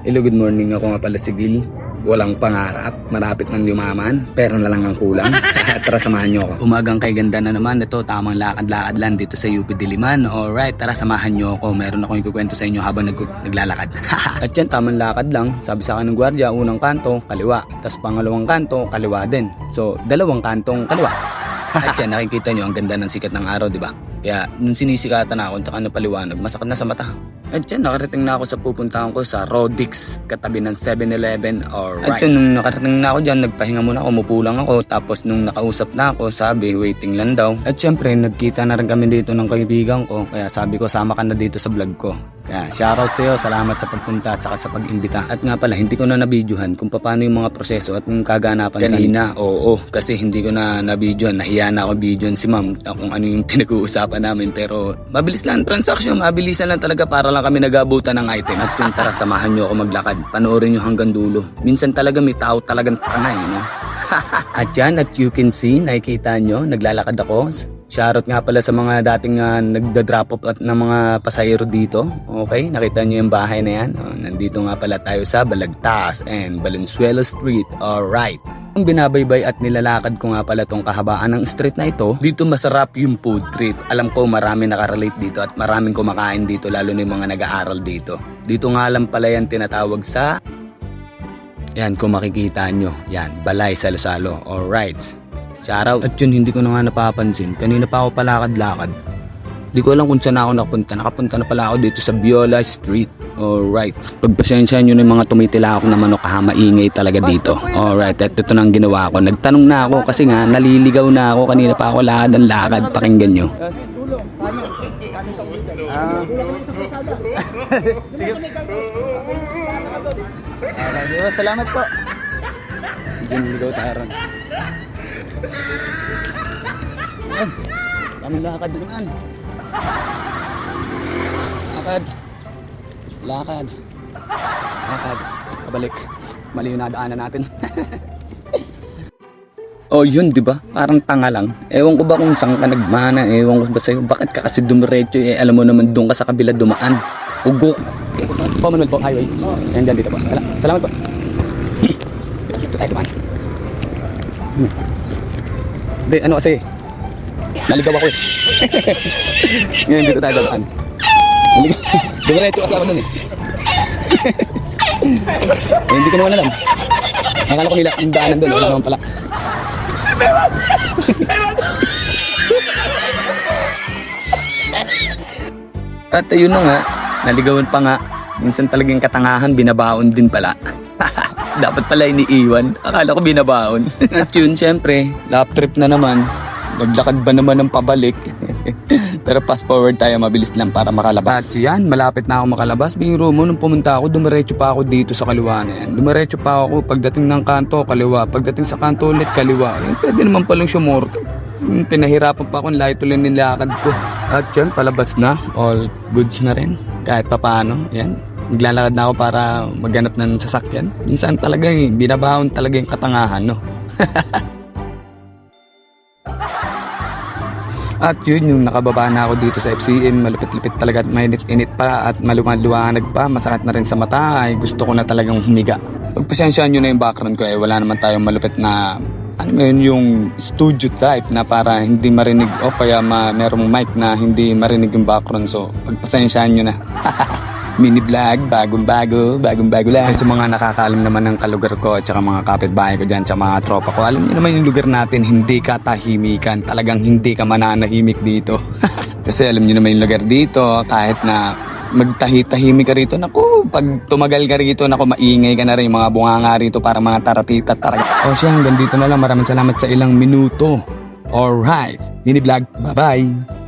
Hello, good morning. Ako nga pala si Gil. Walang pangarap, marapit ng yumaman, pera na lang ang kulang. Tara, samahan nyo ako. Umagang kay ganda na naman. Ito, tamang lakad-lakad lang dito sa UP Diliman. Alright, tara, samahan nyo ako. Meron akong ikukwento sa inyo habang naglalakad. At yan, tamang lakad lang. Sabi sa akin ng gwardiya, unang kanto, kaliwa. Tapos pangalawang kanto, kaliwa din. So, dalawang kantong kaliwa. At yan, nakikita nyo, ang ganda ng sikat ng araw, di ba? Kaya, nung sinisikatan ako, tsaka napaliwanag, masakit na sa mata. At yan, nakarating na ako sa pupuntahan ko sa Rodix, katabi ng 7-Eleven. Alright. At yan, nung nakarating na ako dyan, nagpahinga muna ako, umupo lang ako. Tapos nung nakausap na ako, sabi, waiting lang daw. At syempre, nagkita na rin kami dito ng kaibigan ko. Kaya sabi ko, sama ka na dito sa vlog ko. Kaya shoutout sa'yo, salamat sa pagpunta at saka sa pag-imbita. At nga pala, hindi ko na nabidyohan kung paano yung mga proseso at yung kaganapan kanina. Oo, kasi hindi ko na nabidyohan. Nahiya na ako bidyohan si ma'am kung ano yung pinag-uusapan namin. Pero mabilis lang transaction, mabilisan lang talaga para lang kami nag-abutan ng item. At yung tara, samahan nyo ako maglakad. Panoorin nyo hanggang dulo. Minsan talaga may tao talagang tanay, no? At yan, at you can see, nakikita nyo, naglalakad ako. Shoutout nga pala sa mga dating nagda-drop off at ng mga pasahero dito. Okay, nakita nyo yung bahay na yan. Nandito nga pala tayo sa Balagtas and Valenzuela Street. Alright. Ang binabaybay at nilalakad ko nga pala tong kahabaan ng street na ito, dito masarap yung food treat. Alam ko marami nakarelate dito at maraming kumakain dito, lalo na yung mga nag-aaral dito. Dito nga lang pala yan tinatawag sa... Yan, kung makikita nyo. Yan, Balay Salo-Salo. Alright. Shoutout. At yun, hindi ko na nga napapansin. Kanina pa ako palakad-lakad. Di ko alam kung saan ako nakapunta. Nakapunta na pala ako dito sa Viola Street. Alright. Pagpasensyahan nyo na yung mga tumitila ako na manok, maingay talaga dito. Alright, at ito na ang ginawa ko. Nagtanong na ako kasi nga naliligaw na ako. Kanina pa ako lakad. Pakinggan nyo. Sige. Salamat po. Naliligaw tayo ron. Kami lakad naman. Lakad. Pabalik. Mali yung nadaanan natin. Oh, yun, di ba? Parang tanga lang. Ewan ko ba kung saan ka nagmana. Ewan ko ba sa'yo. Bakit ka kasi dumiretso? Alam mo naman doon ka sa kabila dumaan. Ugok. Manuel po, highway. Ayan dyan dito po. Salamat po. Dito tayo dumaan. Hindi, ano kasi? Naligaw ako eh. Ngayon dito tayo dumaan. Dumiretso kasama nun eh. Hindi ko naman alam. Akala ko nila yung daanan doon. Wala naman pala. At ayun na nga, naligawan pa nga. Minsan talagang katangahan, binabaon din pala. Dapat pala iniiwan. Akala ko binabaon. At yun, syempre, lap trip na naman. Naglakad ba naman ng pabalik? Pero fast forward tayo, mabilis lang para makalabas. At yan, malapit na ako makalabas. Biro mo, nung pumunta ako, dumiretso pa ako dito sa kaliwa na yan. Dumiretso pa ako, pagdating ng kanto, kaliwa. Pagdating sa kanto ulit, kaliwa. Yan, pwede naman palang sumorte. Pinahirapan pa ako, lahat tuloy nilakad ko. At yan, palabas na. All goods na rin. Kahit pa paano, yan. Naglalakad na ako para maghanap ng sasakyan. Minsan talaga, binabaon talaga yung katangahan, no? At yun, yung nakababa na ako dito sa FCM, malupit-lupit talaga at mainit-init pa at maluwag-luwanag pa, masakit na rin sa mata, ay gusto ko na talagang humiga. Pagpasensyaan nyo na yung background ko, wala naman tayong malupit na, ano yun, yung studio type na para hindi marinig o kaya merong mic na hindi marinig yung background, so pagpasensyaan nyo na. Mini vlog, bagong-bago lang. Ay, sa mga nakakaalam naman ng kalugar ko at saka mga kapitbahay ko dyan, sa mga tropa ko, alam niyo naman yung lugar natin, hindi ka tahimikan. Talagang hindi ka mananahimik dito. Kasi alam niyo naman yung lugar dito, kahit na magtahi-tahimik ka rito, naku, pag tumagal ka rito, naku, maingay ka na rin, yung mga bunganga rito, para mga taratita talaga. O siya, hanggang dito na lang. Maraming salamat sa ilang minuto. Alright, mini vlog, bye-bye.